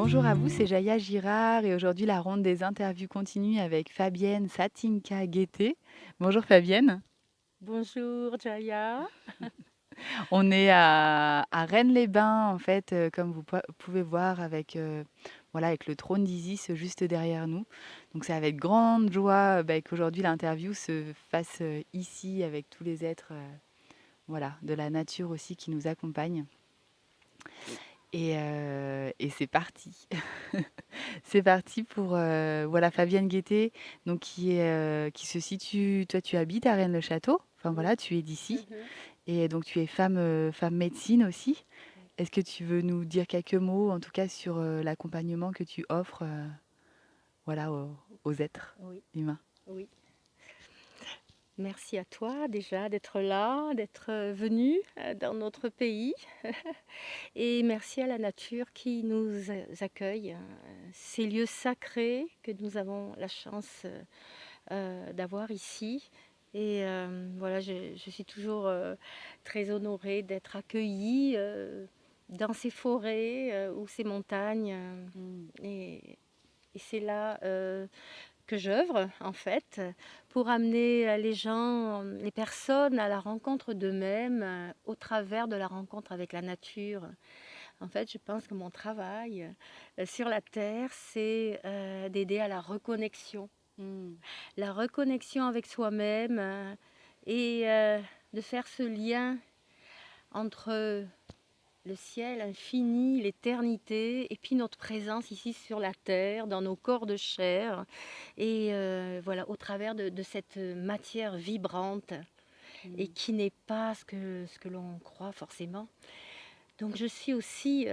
Bonjour à vous, c'est Jaya Girard et aujourd'hui la ronde des interviews continue avec Fabienne Satinka-Guettet. Bonjour Fabienne, Bonjour Jaya. on est à Rennes-les-Bains en fait, comme vous pouvez voir avec, voilà, avec le trône d'Isis juste derrière nous. Donc c'est avec grande joie qu'aujourd'hui l'interview se fasse ici avec tous les êtres voilà, de la nature aussi qui nous accompagnent. Et c'est parti. C'est parti pour voilà Fabienne Guettet, donc qui se situe. Toi, tu habites à Rennes-le-Château. Enfin Oui. voilà, tu es d'ici Mhm. et donc tu es femme médecine aussi. Est-ce que tu veux nous dire quelques mots, en tout cas sur l'accompagnement que tu offres, voilà, aux êtres Oui, humains? oui. Merci à toi déjà d'être là, d'être venu dans notre pays. Et merci à la nature qui nous accueille. Ces lieux sacrés que nous avons la chance d'avoir ici. Et voilà, je suis toujours très honorée d'être accueillie dans ces forêts ou ces montagnes. Mm. Et c'est là que j'œuvre en fait pour amener les gens, les personnes à la rencontre d'eux-mêmes au travers de la rencontre avec la nature. En fait, je pense que mon travail sur la terre, c'est d'aider à Mm. la reconnexion avec soi-même et de faire ce lien entre le ciel infini, l'éternité, et puis notre présence ici sur la terre, dans nos corps de chair, et voilà, au travers de cette matière vibrante, et Mm. qui n'est pas ce que l'on croit forcément. Donc je suis aussi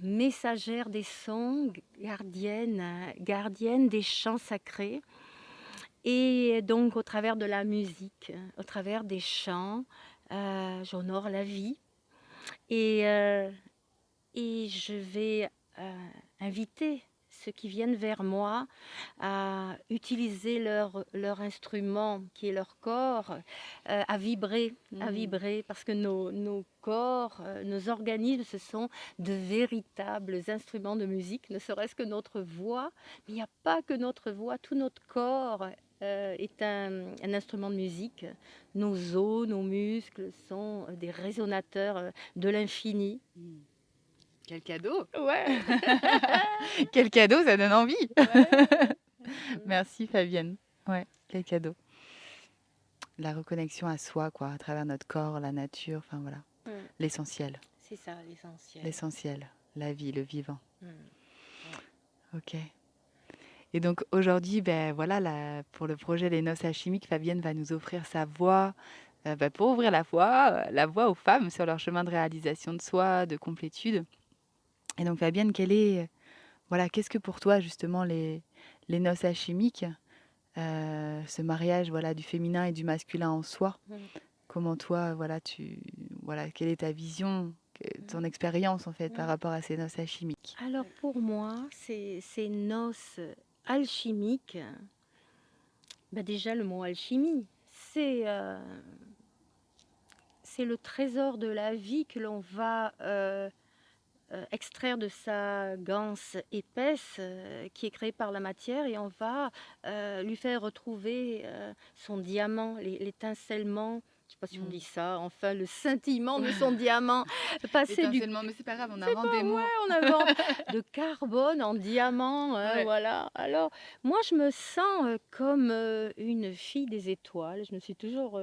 messagère des sons, gardienne des chants sacrés, et donc au travers de la musique, au travers des chants, j'honore la vie. Et Et je vais inviter ceux qui viennent vers moi à utiliser leur instrument qui est leur corps, à Mm. vibrer parce que nos corps, nos organismes, ce sont de véritables instruments de musique, ne serait-ce que notre voix. Mais il n'y a pas que notre voix, tout notre corps est un instrument de musique. Nos os, nos muscles sont des résonateurs de l'infini. Mm. Quel cadeau! Ouais, Quel cadeau, ça donne envie! ouais. Mmh. Merci Fabienne. Ouais, quel cadeau. La reconnexion à soi, quoi, à travers notre corps, la nature, enfin voilà. Mmh. L'essentiel, C'est ça l'essentiel. l'essentiel, la vie, le vivant. Mmh. Ouais. Ok. Et donc aujourd'hui, ben voilà, pour le projet Les Noces Alchimiques, Fabienne va nous offrir sa voix pour ouvrir la voie aux femmes sur leur chemin de réalisation de soi, de complétude. Et donc Fabienne, voilà, qu'est-ce que pour toi justement les noces alchimiques, ce mariage voilà du féminin et du masculin en soi? Mmh. Comment toi, voilà, voilà, quelle est ta vision, ton expérience en fait par Mmh. rapport à ces noces alchimiques? Alors pour moi, ces noces alchimiques, bah déjà le mot alchimie, c'est le trésor de la vie que l'on va extraire de sa ganse épaisse qui est créée par la matière, et on va lui faire retrouver son diamant, l'étincellement, je ne sais pas si on Mm. dit ça, enfin le scintillement de son diamant, passer du... Étincellement, mais c'est pas grave, on C'est invente pas des mots. vrai, on invente de carbone en diamant, hein, Ouais. voilà. Alors, moi, je me sens comme une fille des étoiles. Je me suis toujours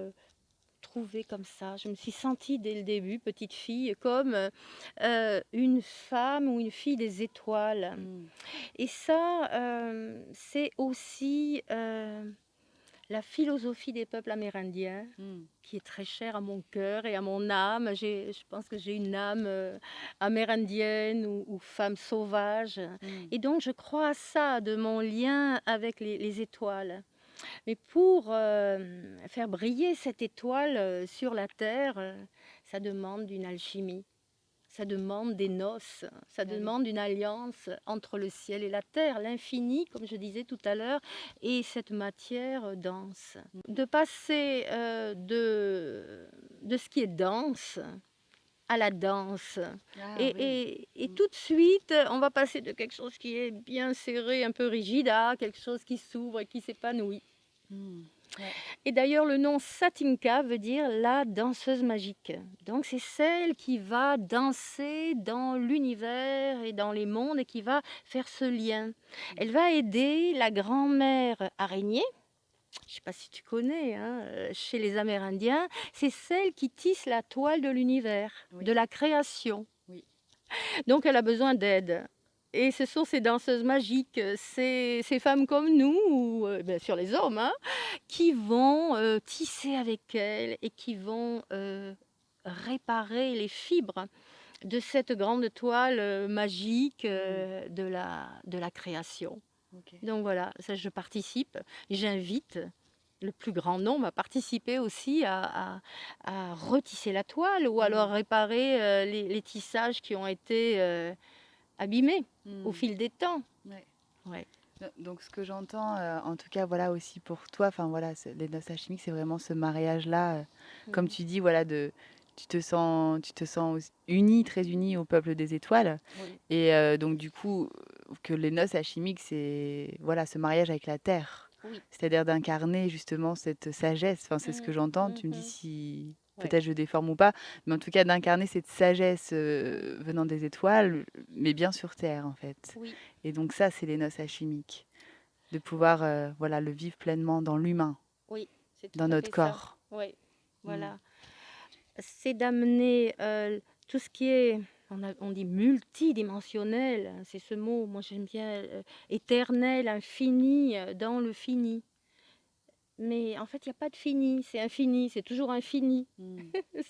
trouvée comme ça. Je me suis sentie dès le début, petite fille, comme une femme ou une fille des étoiles. Mm. Et ça, c'est aussi la philosophie des peuples amérindiens, Mm. qui est très chère à mon cœur et à mon âme. Je pense que j'ai une âme amérindienne ou femme sauvage. Mm. Et donc, je crois à ça, de mon lien avec les étoiles. Mais pour faire briller cette étoile sur la terre, ça demande une alchimie. Ça demande des noces, ça Ah oui. demande une alliance entre le ciel et la terre, l'infini, comme je disais tout à l'heure, et cette matière dense. De passer de ce qui est dense à la danse. Ah Et, oui. Mmh. tout de suite, on va passer de quelque chose qui est bien serré, un peu rigide, à quelque chose qui s'ouvre et qui s'épanouit. Mmh. Ouais. Et d'ailleurs, le nom Satinka veut dire la danseuse magique. Donc, c'est celle qui va danser dans l'univers et dans les mondes et qui va faire ce lien. Mmh. Elle va aider la grand-mère araignée. Je ne sais pas si tu connais, hein, chez les Amérindiens, c'est celle qui tisse la toile de l'univers, Oui, de la création. oui. Donc elle a besoin d'aide. Et ce sont ces danseuses magiques, ces femmes comme nous, ou bien sûr les hommes, hein, qui vont tisser avec elle et qui vont réparer les fibres de cette grande toile magique Mmh. de la création. OK. Donc voilà, ça je participe. J'invite le plus grand nombre à participer aussi à retisser la toile ou alors Mmh. réparer les tissages qui ont été abîmés au Mmh. fil des temps. Ouais. Ouais. Donc ce que j'entends, en tout cas, voilà, aussi pour toi, enfin voilà, les noces alchimiques, c'est vraiment ce mariage-là, comme Mhm. tu dis, voilà, tu te sens unie, très unie au peuple des étoiles. Oui, Et donc du coup, que les noces alchimiques, c'est voilà, ce mariage avec la terre. oui. C'est-à-dire d'incarner justement cette sagesse, enfin c'est ce que Mhm, j'entends, tu me dis mhm. si Ouais. peut-être je déforme ou pas, mais en tout cas d'incarner cette sagesse Mhm. venant des étoiles, mais bien sur terre en fait. Oui, Et donc ça, c'est les noces alchimiques, de pouvoir voilà, le vivre pleinement dans l'humain, oui, c'est tout dans à notre fait ça. corps. Oui, Mm. voilà. C'est d'amener tout ce qui est, on dit multidimensionnel, hein, c'est ce mot, moi j'aime bien, éternel, infini, dans le fini. Mais en fait, il n'y a pas de fini, c'est infini, c'est toujours infini, Mm.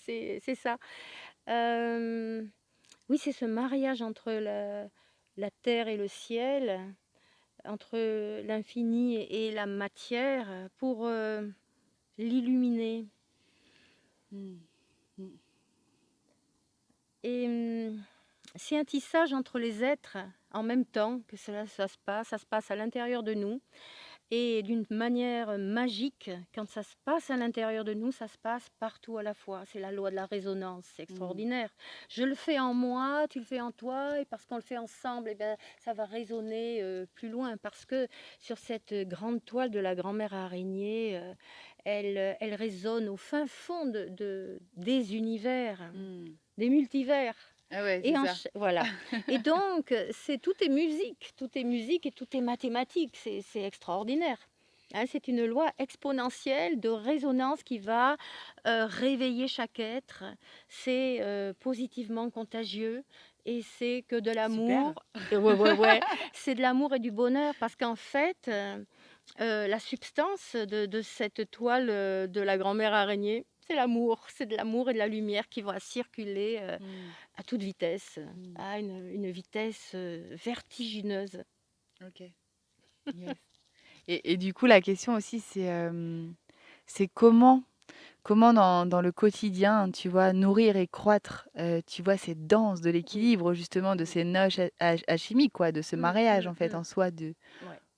c'est ça. Euh, oui, c'est ce mariage entre la terre et le ciel, entre l'infini et la matière, pour l'illuminer. Mm. Mm. Et c'est un tissage entre les êtres en même temps que cela ça se passe à l'intérieur de nous. Et d'une manière magique, quand ça se passe à l'intérieur de nous, ça se passe partout à la fois. C'est la loi de la résonance, c'est Mm. extraordinaire. Je le fais en moi, tu le fais en toi, et parce qu'on le fait ensemble, eh bien, ça va résonner plus loin. Parce que sur cette grande toile de la grand-mère araignée, elle résonne au fin fond des univers, Mm. des multivers. Ah ouais, Et c'est ça. voilà. Et donc, tout est musique et tout est mathématique. C'est extraordinaire. Hein, c'est une loi exponentielle de résonance qui va réveiller chaque être. C'est positivement contagieux et c'est que de l'amour. Super. Ouais, ouais, ouais. C'est de l'amour et du bonheur parce qu'en fait, la substance de cette toile de la grand-mère araignée, c'est l'amour. C'est de l'amour et de la lumière qui va circuler Mm. à toute vitesse, Mm. à une vitesse vertigineuse. Ok. Yes. Et du coup, la question aussi, c'est comment dans le quotidien, tu vois, nourrir et croître, tu vois, cette danse de Oui, l'équilibre, justement, de oui. ces noces alchimiques, quoi, de ce mariage, en fait, en Mm. soi, Ouais,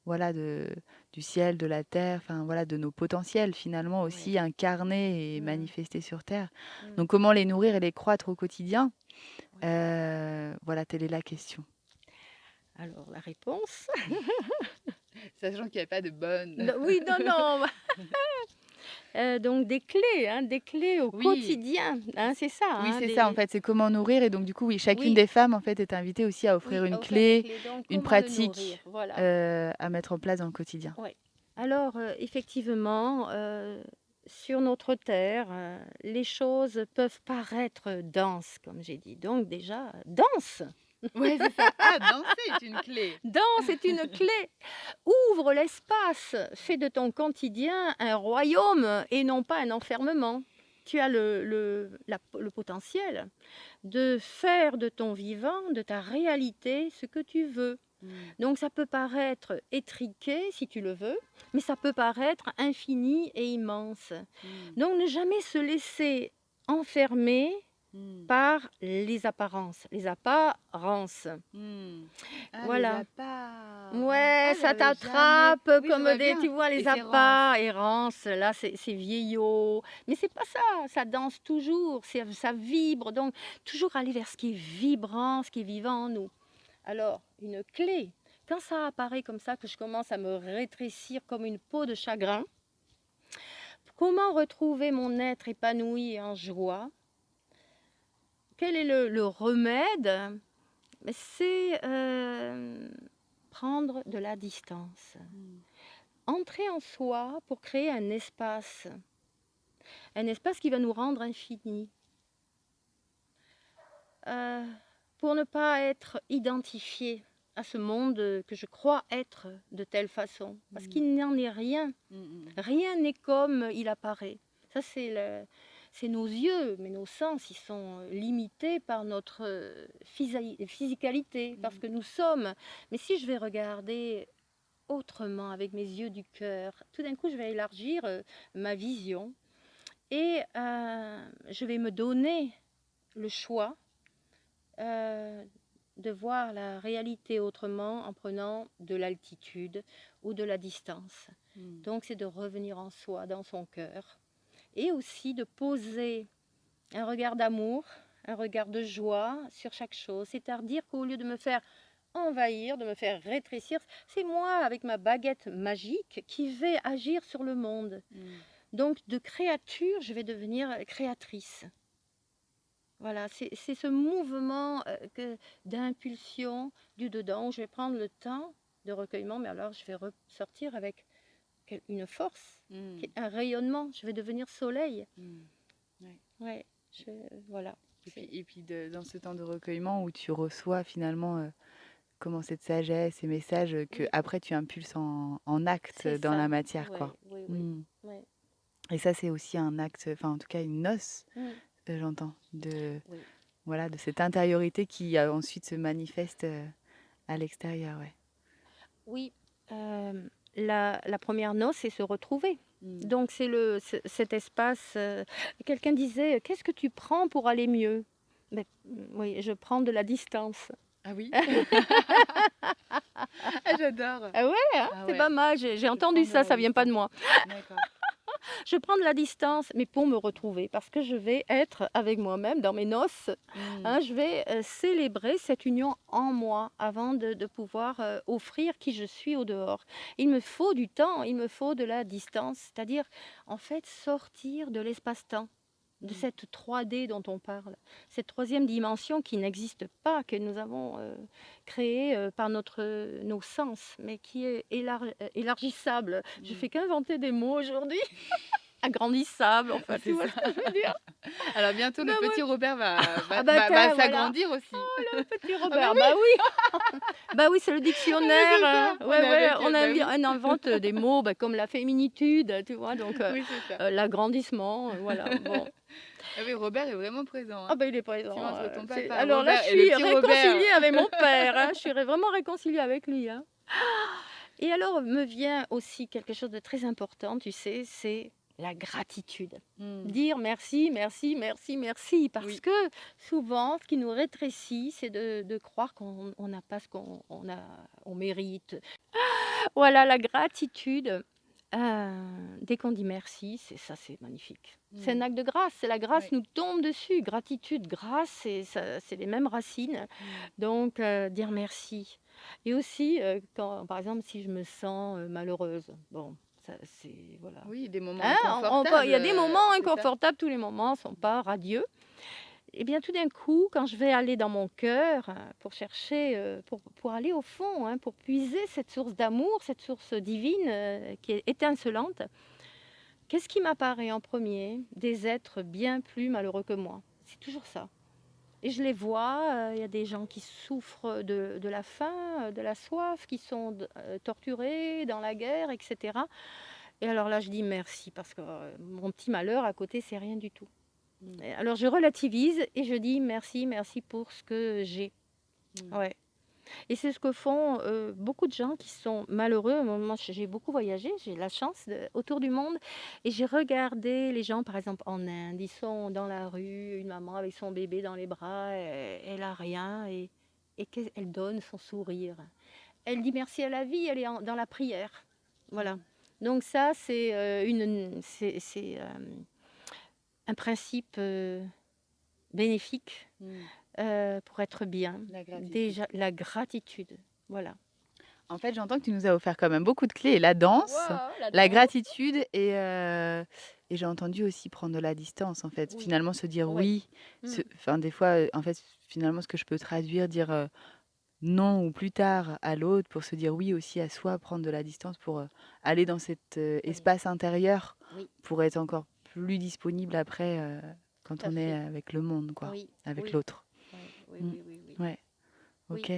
voilà, du ciel, de la terre, enfin, voilà, de nos potentiels, finalement, ouais. aussi incarnés et Mm, manifestés sur terre. mm. Donc, comment les nourrir et les croître au quotidien? Oui. Voilà, telle est la question. Alors, la réponse. Sachant qu'il n'y a pas de bonne. Oui, non, non. Donc, des clés au Oui, quotidien. Hein, c'est ça. oui, Hein, c'est ça, en fait, c'est comment nourrir. Et donc, du coup, oui, chacune Oui, des femmes, en fait, est invitée aussi à offrir oui, une à offrir des clé, clés. Donc, une comment le nourrir? pratique Voilà. à mettre en place dans le quotidien. Ouais. Alors, effectivement, sur notre terre, les choses peuvent paraître denses, comme j'ai dit. Donc déjà, danse! Ouais, c'est ça. Ah, danser est une clé. Danse est une clé. Ouvre l'espace. Fais de ton quotidien un royaume et non pas un enfermement. Tu as le potentiel de faire de ton vivant, de ta réalité, ce que tu veux. Mm, Donc ça peut paraître étriqué si tu le veux, mais ça peut paraître infini et immense. mm, Donc ne jamais se laisser enfermer Mmh. par les apparences. Les apparences. Mmh. Ah, les Voilà. apparents. Ouais, Ah, ça j'avais jamais. t'attrape Oui, je comme vois des, bien. tu vois, Et les c'est rance. appâts, errance, là, c'est vieillot. Mais c'est pas ça, ça danse toujours, ça vibre. Donc, toujours aller vers ce qui est vibrant, ce qui est vivant en nous. Alors, une clé, quand ça apparaît comme ça, que je commence à me rétrécir comme une peau de chagrin, comment retrouver mon être épanoui et en joie? Quel est le remède? Mais c'est prendre de la distance. Mmh. Entrer en soi pour créer un espace qui va nous rendre infinis, euh, pour ne pas être identifié à ce monde que je crois être de telle façon, parce Mmh. qu'il n'en est rien. Mmh, mmh. Rien n'est comme il apparaît. Ça, c'est nos yeux, mais nos sens, ils sont limités par notre physicalité, parce Mmh. que nous sommes. Mais si je vais regarder autrement, avec mes yeux du cœur, tout d'un coup, je vais élargir ma vision et je vais me donner le choix euh, de voir la réalité autrement en prenant de l'altitude ou de la distance. Mmh. Donc, c'est de revenir en soi, dans son cœur, et aussi de poser un regard d'amour, un regard de joie sur chaque chose. C'est-à-dire qu'au lieu de me faire envahir, de me faire rétrécir, c'est moi, avec ma baguette magique, qui vais agir sur le monde. Mmh. Donc, de créature, je vais devenir créatrice. Voilà, c'est ce mouvement d'impulsion du dedans où je vais prendre le temps de recueillement, mais alors je vais ressortir avec une force, Mmh. un rayonnement. Je vais devenir soleil. Mmh. Ouais. Ouais, voilà. Et puis dans ce temps de recueillement où tu reçois finalement comment cette sagesse, ces messages que Oui, après tu impulses en acte c'est dans la ça. matière, Oui, quoi. oui, oui. Mmh. Ouais. Et ça, c'est aussi un acte, enfin en tout cas une noce, Mm, j'entends, de oui. voilà, de cette intériorité qui ensuite se manifeste à l'extérieur, ouais. Oui, la première noce, c'est se retrouver. Mmh. Donc cet espace. Quelqu'un disait, qu'est-ce que tu prends pour aller mieux? Ben, oui, je prends de la distance. Ah oui? Ah, j'adore. Ah ouais, hein, Ah c'est ouais, pas mal, j'ai je prends entendu de ça, la ça vient pas de distance. moi. D'accord. Je prends de la distance, mais pour me retrouver, parce que je vais être avec moi-même dans mes noces. Mmh. Hein, je vais célébrer cette union en moi avant de pouvoir offrir qui je suis au dehors. Il me faut du temps, il me faut de la distance, c'est-à-dire en fait sortir de l'espace-temps, de Mmh. cette 3D dont on parle, cette troisième dimension qui n'existe pas, que nous avons créée par nos sens, mais qui est élargissable. Je Mmh. fais qu'inventer des mots aujourd'hui. Agrandissable, enfin, tu C'est vois ça. ce que je veux dire? Alors bientôt Ben le ouais. petit Robert Ah bah va voilà. s'agrandir aussi. Oh le petit Ah bah Robert, bah oui, oui, bah oui, c'est le ah mais dictionnaire, c'est hein. ça. On Ouais, est ouais, avec, bah oui. on invente des mots, bah, comme la féminitude, tu vois? Donc Oui, c'est ça. l'agrandissement, voilà, bon. Ah oui, Robert est vraiment présent, Ah hein. bah, il est Si présent, entre ton c'est papa alors là, je Robert et le suis petit Robert. réconciliée avec mon père, hein, je suis vraiment réconciliée avec lui, hein. Et alors me vient aussi quelque chose de très important, tu sais, c'est la gratitude. Mmh. Dire merci, merci, merci, merci, parce Oui. que souvent, ce qui nous rétrécit, c'est de croire qu'on n'a pas ce on mérite. Voilà, la gratitude, dès qu'on dit merci, c'est magnifique. C'est un Mmh. acte de grâce, c'est la grâce Ouais. nous tombe dessus. Gratitude, grâce, c'est les mêmes racines. Mmh. Donc, dire merci. Et aussi, quand, par exemple, si je me sens malheureuse, bon, ça, c'est voilà. Oui, des moments Hein, il inconfortables, y a des moments c'est ça? inconfortables, tous les moments ne sont pas radieux. Et bien, tout d'un coup, quand je vais aller dans mon cœur pour chercher, pour aller au fond, hein, pour puiser cette source d'amour, cette source divine qui est étincelante, qu'est-ce qui m'apparaît en premier? Des êtres bien plus malheureux que moi. C'est toujours ça. Et je les vois, il y a des gens qui souffrent de la faim, de la soif, qui sont torturés dans la guerre, etc. Et alors là, je dis merci, parce que mon petit malheur à côté, c'est rien du tout. Mmh. Et alors je relativise et je dis merci, merci pour ce que j'ai. Mmh. Ouais. Et c'est ce que font, beaucoup de gens qui sont malheureux. Moi, j'ai beaucoup voyagé, j'ai la chance autour du monde et j'ai regardé les gens, par exemple, en Inde. Ils sont dans la rue, une maman avec son bébé dans les bras, elle a rien et qu'elle donne son sourire. Elle dit merci à la vie, elle est dans la prière. Voilà. Donc ça, c'est un principe bénéfique Mmh. pour être bien. La gratitude. Déjà, la gratitude. Voilà. En fait, j'entends que tu nous as offert quand même beaucoup de clés, la danse, Waouh, la la danse. gratitude et j'ai entendu aussi prendre de la distance, en fait. Oui, Finalement, se dire oui. oui, Mm. enfin, des fois, en fait, finalement, ce que je peux traduire, dire non ou plus tard à l'autre pour se dire oui aussi à soi, prendre de la distance pour aller dans cet Oui, espace intérieur oui, pour être encore plus disponible après tout quand à on est fait. avec le monde, quoi, Oui, avec oui, l'autre. oui, oui, Mm. oui, oui, oui. Ouais, Oui. ok.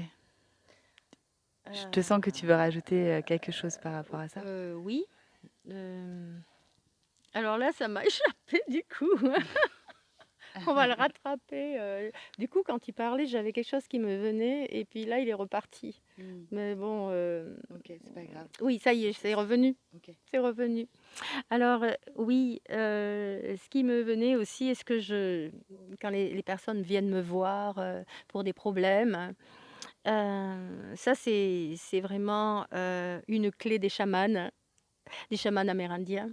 Je te sens que tu veux rajouter quelque chose par rapport à ça. Oui. Euh, alors là, ça m'a échappé du coup. On va le rattraper. Du coup, quand il parlait, j'avais quelque chose qui me venait et puis là, il est reparti. Mm. Mais bon, Ok, c'est pas grave. oui, ça y est, c'est revenu. Ok. C'est revenu. Alors, oui, ce qui me venait aussi, quand les personnes viennent me voir pour des problèmes, ça, c'est vraiment une clé des chamans amérindiens.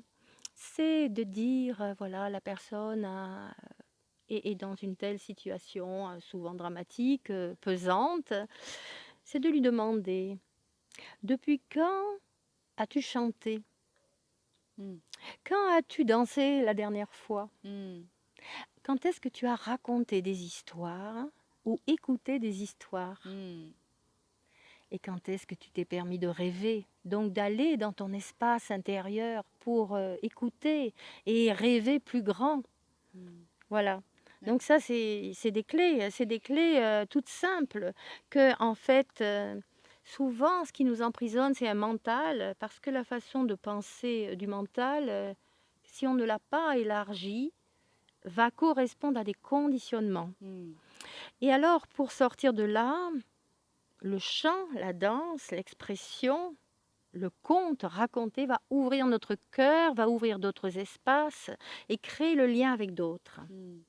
C'est de dire, voilà, la personne est dans une telle situation, souvent dramatique, pesante. C'est de lui demander, depuis quand as-tu chanté? Mm. Quand as-tu dansé la dernière fois? Mm. Quand est-ce que tu as raconté des histoires ou écouté des histoires? Mm. Et quand est-ce que tu t'es permis de rêver? Donc d'aller dans ton espace intérieur pour écouter et rêver plus grand. Mm. Voilà. Ouais. Donc ça, c'est des clés toutes simples que, en fait, souvent, ce qui nous emprisonne, c'est un mental, parce que la façon de penser du mental, si on ne l'a pas élargi, va correspondre à des conditionnements. Mm. Et alors, pour sortir de là, le chant, la danse, l'expression, le conte raconté va ouvrir notre cœur, va ouvrir d'autres espaces et créer le lien avec d'autres. Mm.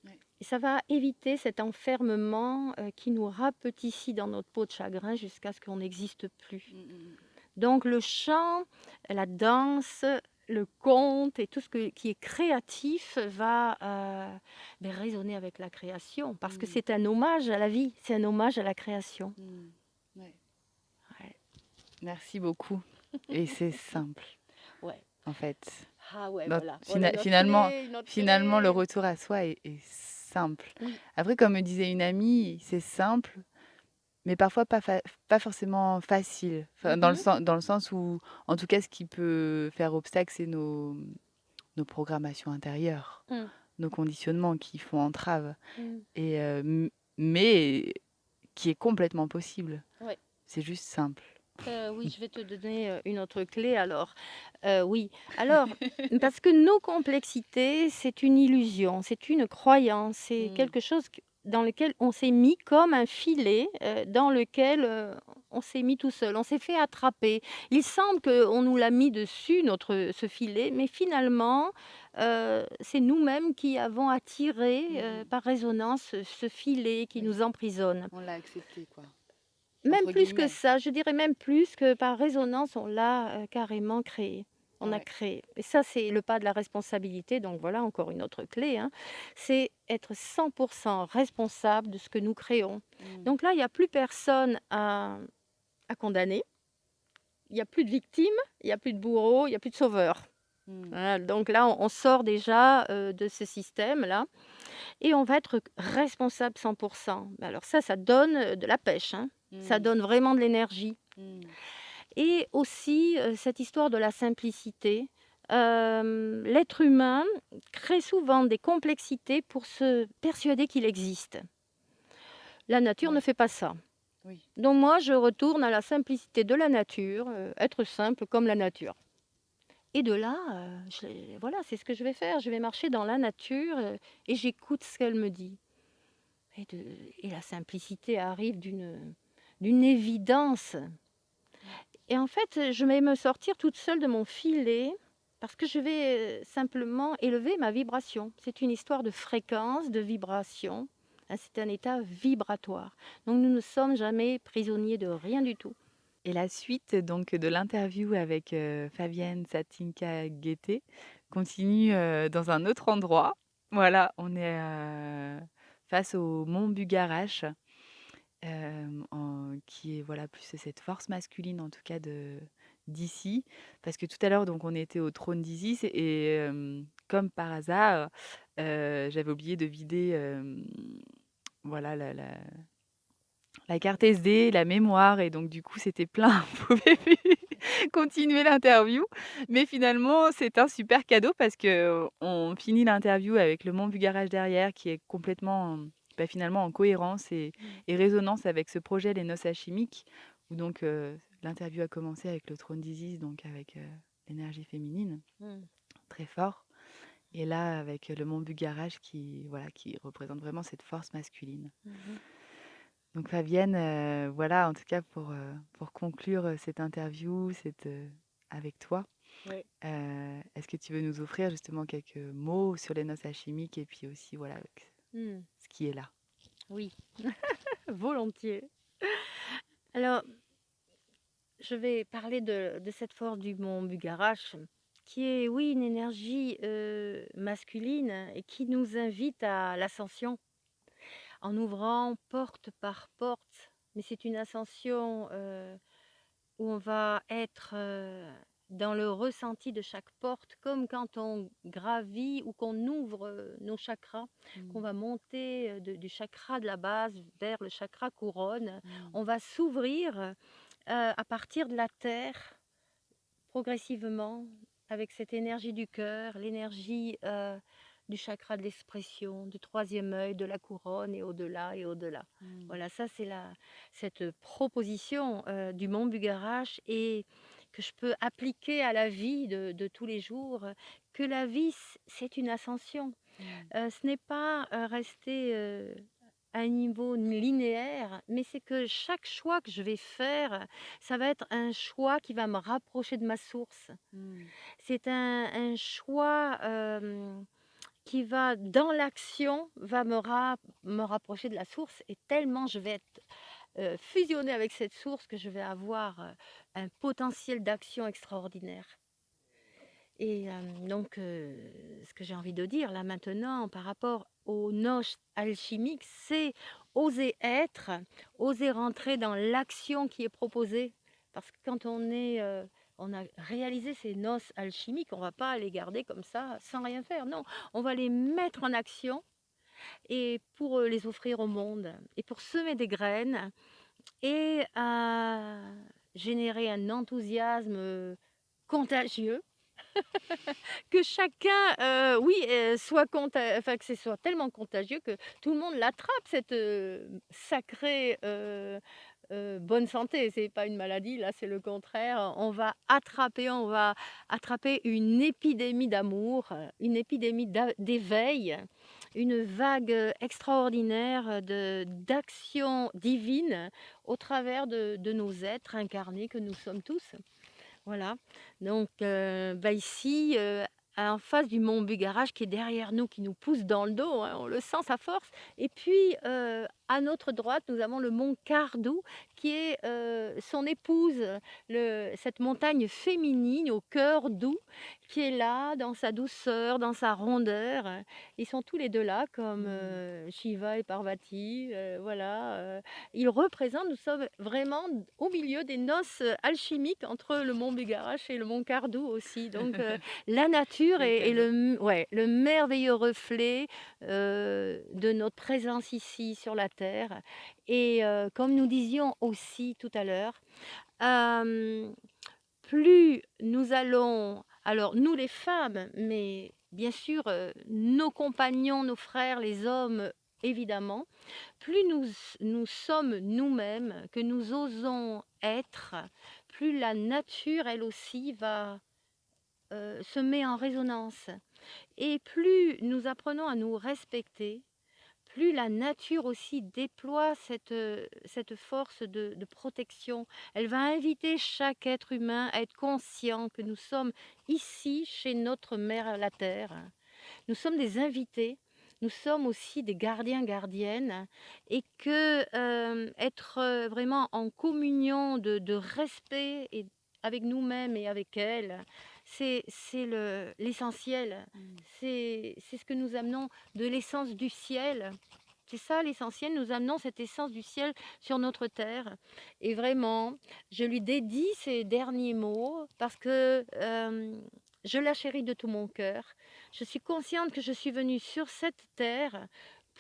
Ouais. Et ça va éviter cet enfermement qui nous rapetissit dans notre peau de chagrin jusqu'à ce qu'on n'existe plus. Mm. Mm. Donc le chant, la danse, le conte et tout qui est créatif va résonner avec la création parce que Mm. c'est un hommage à la vie, c'est un hommage à la création. Mm. Ouais. Ouais. Merci beaucoup. Et c'est simple, Ouais. en fait. Ah ouais, Notre- voilà. Voilà notre finalement, le clé. retour à soi est simple. Oui. Après, comme me disait une amie, c'est simple, mais parfois pas forcément facile. Enfin, Mhm. dans le sens où, en tout cas, ce qui peut faire obstacle, c'est nos programmations intérieures, Mm. nos conditionnements qui font entrave. Mm. Et, mais qui est complètement possible. Ouais. C'est juste simple. Oui, je vais te donner une autre clé alors. Oui, alors, parce que nos complexités, c'est une illusion, c'est une croyance, c'est Mm. quelque chose dans lequel on s'est mis comme un filet, dans lequel on s'est mis tout seul, on s'est fait attraper. Il semble qu'on nous l'a mis dessus, ce filet, mais finalement, c'est nous-mêmes qui avons attiré par résonance ce filet qui Oui. nous emprisonne. On l'a accepté, quoi. Même Entre plus que guillemets. ça, je dirais même plus que par résonance, on l'a carrément créé. On a Ouais. créé. Et ça, c'est le pas de la responsabilité. Donc voilà, encore une autre clé, hein. C'est être 100% responsable de ce que nous créons. Mm. Donc là, il n'y a plus personne à condamner. Il n'y a plus de victimes, il n'y a plus de bourreaux, il n'y a plus de sauveurs. Mm. Voilà, donc là, on sort déjà de ce système-là et on va être responsable 100%. Mais alors ça donne de la pêche, hein. Ça Mm. donne vraiment de l'énergie. Mm. Et aussi, cette histoire de la simplicité. L'être humain crée souvent des complexités pour se persuader qu'il existe. La nature ne Ouais. fait pas ça. Oui. Donc moi, je retourne à la simplicité de la nature, être simple comme la nature. Et de là, voilà, c'est ce que je vais faire. Je vais marcher dans la nature et j'écoute ce qu'elle me dit. Et, et la simplicité arrive d'une évidence. Et en fait, je vais me sortir toute seule de mon filet parce que je vais simplement élever ma vibration. C'est une histoire de fréquence, de vibration. Hein, c'est un état vibratoire. Donc nous ne sommes jamais prisonniers de rien du tout. Et la suite donc de l'interview avec, Fabienne Satinka-Guettet continue, dans un autre endroit. Voilà, on est, face au mont Bugarache, qui est voilà plus cette force masculine en tout cas d'ici. Parce que tout à l'heure donc on était au trône d'Isis et comme par hasard, j'avais oublié de vider, voilà la carte SD, la mémoire et donc du coup c'était plein. On pouvait plus continuer l'interview. Mais finalement, c'est un super cadeau parce qu'on finit l'interview avec le Mont Bugarage derrière qui est complètement, bah, finalement en cohérence et résonance avec ce projet Les Noces Alchimiques où donc, l'interview a commencé avec le trône d'Isis, donc avec, l'énergie féminine, Mm. très fort et là avec le Mont Bugarage qui voilà, qui représente vraiment cette force masculine. Mhm. Donc Fabienne, voilà, en tout cas pour conclure, cette interview, avec toi, Oui. est-ce que tu veux nous offrir justement quelques mots sur les noces alchimiques et puis aussi, voilà, avec Mm. ce qui est là? Oui, volontiers. Alors, je vais parler de cette force du mont Bugarache, qui est, oui, une énergie masculine et qui nous invite à l'ascension en ouvrant porte par porte. Mais c'est une ascension où on va être dans le ressenti de chaque porte, comme quand on gravit ou qu'on ouvre nos chakras, qu'on Mmh. va monter du chakra de la base vers le chakra couronne. Mmh. On va s'ouvrir à partir de la terre progressivement avec cette énergie du cœur, l'énergie du chakra de l'expression, du troisième œil, de la couronne et au-delà et au-delà. Mmh. Voilà, ça c'est cette proposition du Mont Bugarache et que je peux appliquer à la vie de tous les jours, que la vie c'est une ascension. Mmh. Ce n'est pas rester à un niveau linéaire, mais c'est que chaque choix que je vais faire, ça va être un choix qui va me rapprocher de ma source. Mmh. C'est un choix qui va, dans l'action, va me rapprocher de la source et tellement je vais être fusionnée avec cette source que je vais avoir un potentiel d'action extraordinaire. Et donc, ce que j'ai envie de dire là maintenant par rapport aux noces alchimiques, c'est oser être, oser rentrer dans l'action qui est proposée. Parce que quand on a réalisé ces noces alchimiques, on ne va pas les garder comme ça sans rien faire. Non, on va les mettre en action et pour les offrir au monde et pour semer des graines et générer un enthousiasme contagieux que chacun, oui, soit enfin, que ce soit tellement contagieux que tout le monde l'attrape cette, sacrée, bonne santé. C'est pas une maladie, là, c'est le contraire. On va attraper une épidémie d'amour, une épidémie d'éveil, une vague, extraordinaire, de d'action divine au travers de nos êtres incarnés que nous sommes tous. Voilà, donc bah, ici, en face du mont Bugarach qui est derrière nous, qui nous pousse dans le dos, hein, on le sent sa force et puis, à notre droite, nous avons le mont Cardou qui est, son épouse, cette montagne féminine au cœur doux qui est là dans sa douceur, dans sa rondeur. Ils sont tous les 2 là comme, Mmh. Shiva et Parvati, voilà, ils représentent nous sommes vraiment au milieu des noces alchimiques entre le mont Bugarache et le mont Cardou aussi. Donc la nature Quel est cadeau. ouais, le merveilleux reflet de notre présence ici sur la Terre. Et comme nous disions aussi tout à l'heure, euh, plus nous allons, alors nous les femmes, mais bien sûr nos compagnons, nos frères, les hommes, évidemment, plus nous sommes nous-mêmes, que nous osons être, plus la nature, elle aussi, se met en résonance. Et plus nous apprenons à nous respecter, plus la nature aussi déploie cette force de protection. Elle va inviter chaque être humain à être conscient que nous sommes ici chez notre mère la Terre. Nous sommes des invités, nous sommes aussi des gardiens, gardiennes, et que être vraiment en communion de respect et avec nous-mêmes et avec elle, l'essentiel. Mmh. C'est ce que nous amenons de l'essence du ciel. C'est ça l'essentiel, nous amenons cette essence du ciel sur notre terre. Et vraiment, je lui dédie ces derniers mots parce que je la chéris de tout mon cœur. Je suis consciente que je suis venue sur cette terre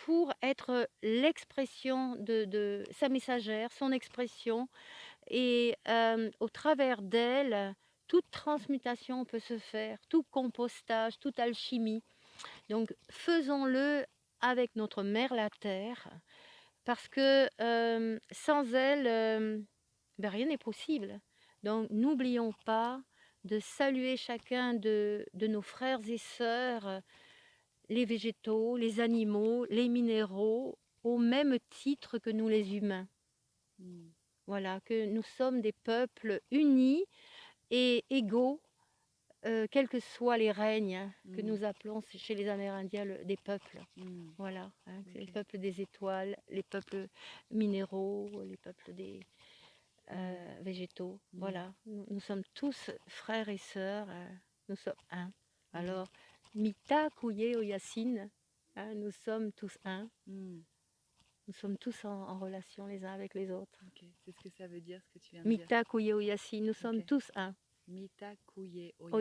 pour être l'expression de sa messagère, son expression. Et au travers d'elle, toute transmutation peut se faire, tout compostage, toute alchimie. Donc faisons-le avec notre mère la terre, parce que sans elle, rien n'est possible. Donc n'oublions pas de saluer chacun de nos frères et sœurs, les végétaux, les animaux, les minéraux, au même titre que nous les humains. Mmh. Voilà, que nous sommes des peuples unis et égaux, quels que soient les règnes que Mmh. nous appelons chez les Amérindiens des peuples. Mmh. Voilà, hein, c'est les OK. peuples des étoiles, les peuples minéraux, les peuples des végétaux. Mmh. Voilà, nous sommes tous frères et sœurs, nous sommes un. Mmh. Alors, Mita Kuye Oyasine, hein, nous sommes tous un. Mmh. Nous sommes tous en relation les uns avec les autres. OK. C'est ce que ça veut dire, ce que tu viens de dire. Mita Kuye Oyasine, nous sommes OK. tous un. Mitakuye Oyasine.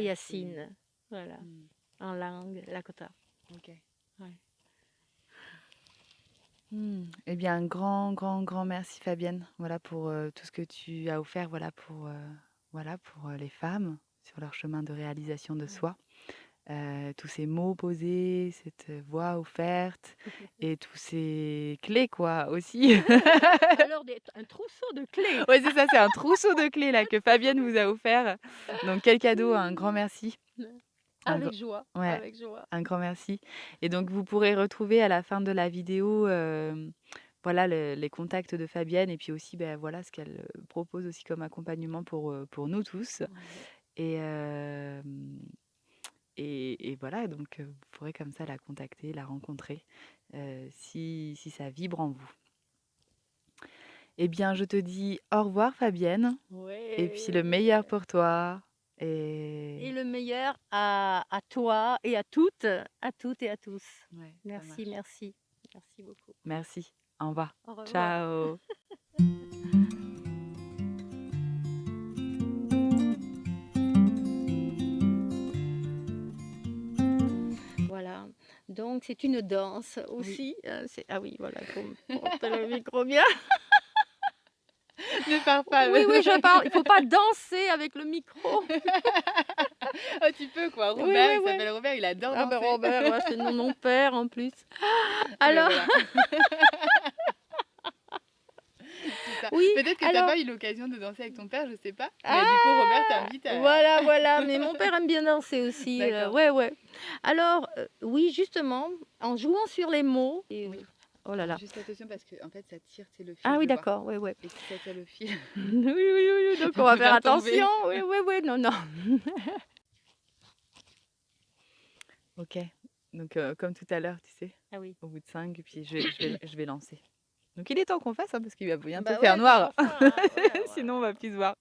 Oyasine, voilà, Mmh. en langue Lakota. OK. Ouais. Mmh. Eh bien, un grand, grand, grand merci Fabienne, voilà pour tout ce que tu as offert, voilà pour les femmes sur leur chemin de réalisation de soi. Tous ces mots posés, cette voix offerte et tous ces clés quoi aussi. Alors, un trousseau de clés. Ouais, c'est ça, c'est un trousseau de clés là que Fabienne vous a offert. Donc quel cadeau, un grand merci. Un gr Avec joie, Ouais. avec joie. Un grand merci et donc vous pourrez retrouver à la fin de la vidéo, voilà les contacts de Fabienne et puis aussi, voilà ce qu'elle, propose aussi comme accompagnement pour nous tous Ouais. et et voilà donc vous pourrez comme ça la contacter, la rencontrer, si ça vibre en vous. Eh bien, je te dis au revoir Fabienne et puis le meilleur Ouais. pour toi Et et le meilleur à toi et à toutes et à tous. ouais, ça Merci, marche. merci. Merci beaucoup. Merci. Au revoir. Au revoir. Ciao. Voilà. Donc, c'est une danse Oui. aussi. Ah oui, voilà, il faut porter le micro bien. Ne pars pas. Oui, oui, je parle. Il ne faut pas danser avec le micro. Oh, tu peux quoi. Oui, Robert, oui, il oui. s'appelle Robert, il adore Ah ben danser. Robert, ouais, c'est mon père en plus. Ben Alors, voilà. C'est ça. oui, Peut-être que t'as alors. pas eu l'occasion de danser avec ton père, je sais pas. Mais Ah, du coup, Robert t'invite à... voilà, voilà. Mais mon père aime bien danser aussi. D'accord. Ouais, ouais. Alors, oui, justement, en jouant sur les mots. Oui. Oh là là. Juste attention parce que en fait ça tire, c'est le fil, Ah oui, je vois. d'accord. Ouais, ouais. Et si ça tire le fil, Oui, oui, oui, oui. Donc, ça on va peut faire faire tomber. attention. Oui, oui, oui. Non, non. Ok. Donc comme tout à l'heure, tu sais, Ah oui. au bout de 5, et puis je vais lancer. Donc il est temps qu'on fasse, hein, parce qu'il va bientôt Bah faire ouais, noir. enfin, ouais, ouais. Sinon on va plus se voir.